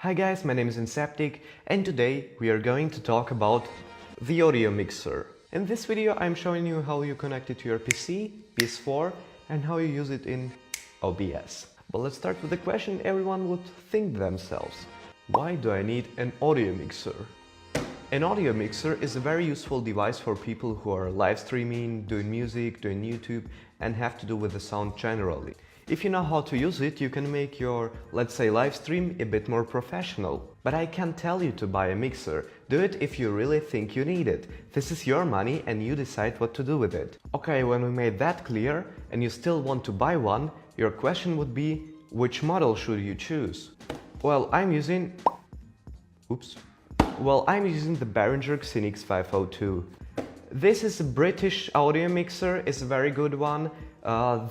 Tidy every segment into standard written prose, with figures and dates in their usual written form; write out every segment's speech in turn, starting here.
Hi guys, my name is Inceptic and today we are going to talk about the audio mixer. In this video I'm showing you how you connect it to your PC, PS4 and how you use it in OBS. But let's start with the question everyone would think themselves. Why do I need an audio mixer? An audio mixer is a very useful device for people who are live streaming, doing music, doing YouTube and have to do with the sound generally. If you know how to use it, you can make your, let's say, live stream a bit more professional. But I can't tell you to buy a mixer. Do it if you really think you need it. This is your money and you decide what to do with it. Okay, when we made that clear and you still want to buy one, your question would be, which model should you choose? Well, I'm using the Behringer Xenyx 502. This is a British audio mixer, it's a very good one.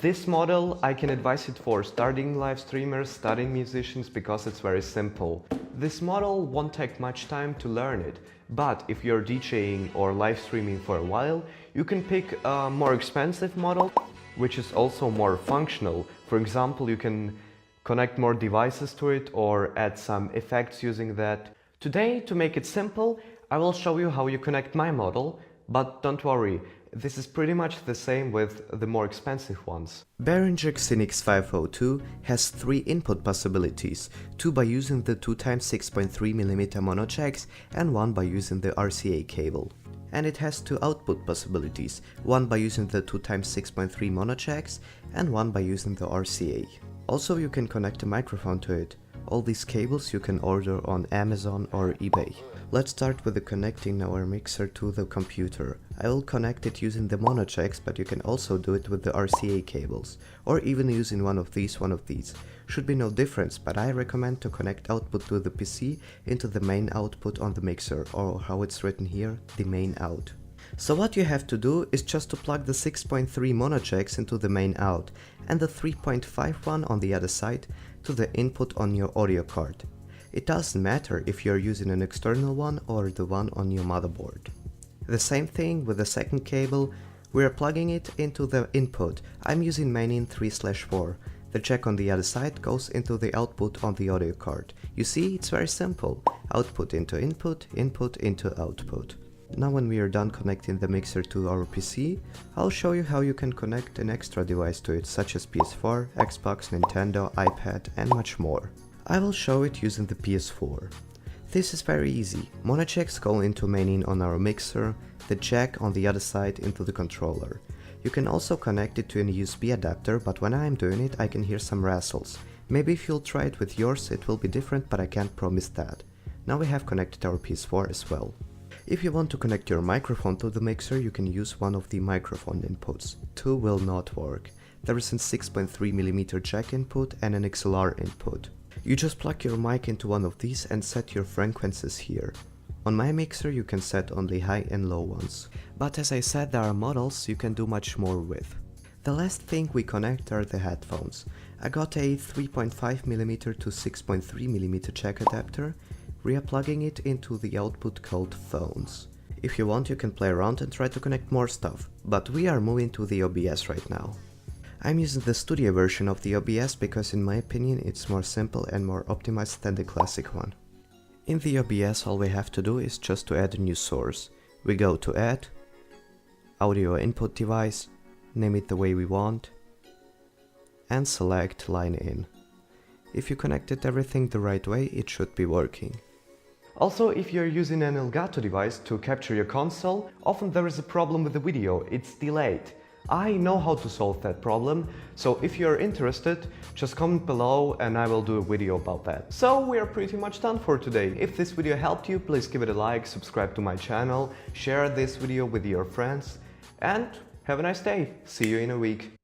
This model, I can advise it for starting live streamers, starting musicians, because it's very simple. This model won't take much time to learn it, but if you're DJing or live streaming for a while, you can pick a more expensive model, which is also more functional. For example, you can connect more devices to it or add some effects using that. Today, to make it simple, I will show you how you connect my model, but don't worry, this is pretty much the same with the more expensive ones. Behringer Xenyx 502 has 3 input possibilities, 2 by using the 2x6.3mm mono jacks and 1 by using the RCA cable. And it has 2 output possibilities, 1 by using the 2x6.3 mono jacks and 1 by using the RCA. Also, you can connect a microphone to it. All these cables you can order on Amazon or eBay. Let's start with connecting our mixer to the computer. I will connect it using the mono jacks, but you can also do it with the RCA cables, or even using one of these. Should be no difference, but I recommend to connect output to the PC into the main output on the mixer, or how it's written here, the main out. So what you have to do is just to plug the 6.3 mono jacks into the main out and the 3.5 one on the other side to the input on your audio card. It doesn't matter if you're using an external one or the one on your motherboard. The same thing with the second cable, we're plugging it into the input. I'm using main in 3/4. The jack on the other side goes into the output on the audio card. You see, it's very simple. Output into input, input into output. Now when we are done connecting the mixer to our PC, I'll show you how you can connect an extra device to it, such as PS4, Xbox, Nintendo, iPad and much more. I will show it using the PS4. This is very easy. Mono jacks go into main in on our mixer, the jack on the other side into the controller. You can also connect it to a USB adapter, but when I'm doing it I can hear some rustles. Maybe if you'll try it with yours it will be different, but I can't promise that. Now we have connected our PS4 as well. If you want to connect your microphone to the mixer, you can use one of the microphone inputs. 2 will not work. There is a 6.3mm jack input and an XLR input. You just plug your mic into one of these and set your frequencies here. On my mixer you can set only high and low ones. But as I said, there are models you can do much more with. The last thing we connect are the headphones. I got a 3.5mm to 6.3mm jack adapter, re-plugging it into the output called phones. If you want you can play around and try to connect more stuff, but we are moving to the OBS right now. I'm using the studio version of the OBS because in my opinion it's more simple and more optimized than the classic one. In the OBS all we have to do is just to add a new source. We go to add, audio input device, name it the way we want, and select line in. If you connected everything the right way, it should be working. Also, if you're using an Elgato device to capture your console, often there is a problem with the video, it's delayed. I know how to solve that problem, so if you're interested, just comment below and I will do a video about that. So we are pretty much done for today. If this video helped you, please give it a like, subscribe to my channel, share this video with your friends, and have a nice day. See you in a week.